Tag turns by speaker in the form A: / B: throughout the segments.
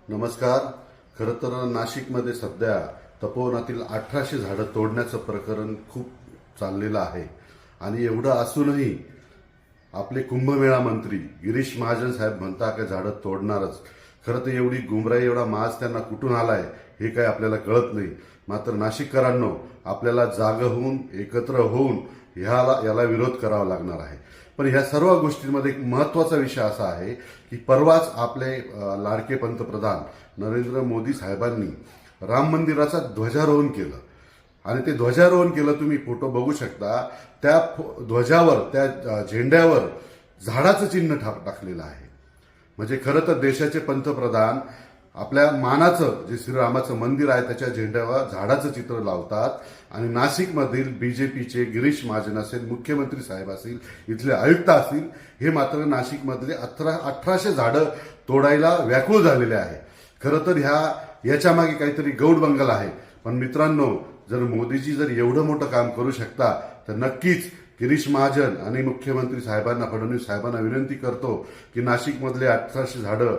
A: नमस्कार. खरं तर नाशिकमध्ये सध्या तपोवनातील 1800 झाडं तोडण्याचं प्रकरण खूप चाललेलं आहे आणि एवढं असूनही आपले कुंभमेळा मंत्री गिरीश महाजन साहेब म्हणता का झाडं तोडणारच. खरं तर एवढी गुमराई, एवढा माज त्यांना कुठून आलाय हे काही आपल्याला कळत नाही. मात्र नाशिककरांनो, आपल्याला जागं होऊन एकत्र होऊन याला विरोध करावा लागणार आहे. पण ह्या सर्व गोष्टींमध्ये एक महत्वाचा विषय असा आहे की परवाच आपले लाडके पंतप्रधान नरेंद्र मोदी साहेबांनी राम मंदिराचा ध्वजारोहण केलं आणि ते ध्वजारोहण केलं. तुम्ही फोटो बघू शकता. त्या ध्वजावर, त्या झेंड्यावर झाडाचं चिन्ह टाकलेलं आहे. म्हणजे खरं तर देशाचे पंतप्रधान आपल्या मानाचं जे श्रीरामाचं मंदिर आहे त्याच्या झेंड्यावर झाडाचं चित्र लावतात आणि नाशिकमधील बीजेपीचे गिरीश महाजन असेल, मुख्यमंत्री साहेब असतील, इथले आयुक्त असतील, हे मात्र नाशिकमधले 1800 झाडं तोडायला व्याकुळ झालेले आहे. खरं तर याच्यामागे काहीतरी गौड बंगल आहे. पण मित्रांनो, जर मोदीजी जर एवढं मोठं काम करू शकता तर नक्कीच गिरीश महाजन आणि मुख्यमंत्री साहेबांना, फडणवीस साहेबांना विनंती करतो की नाशिकमधले 1800 झाडं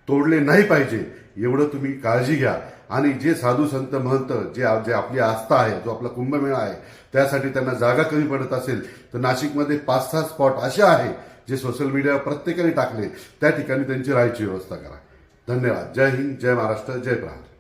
A: तोडले नाही पाहिजे, एवढं तुम्ही काळजी घ्या. आणि जे साधू संत महंत जे आपली आस्था आहे, जो आपला कुंभमेळा आहे, त्यासाठी त्यांना जागा कमी पडत असेल तर नाशिकमध्ये 5-6 स्पॉट असे आहे जे सोशल मीडियावर प्रत्येकाने टाकले, त्या ठिकाणी त्यांची राहायची व्यवस्था करा. धन्यवाद. जय हिंद, जय महाराष्ट्र, जय प्रहार.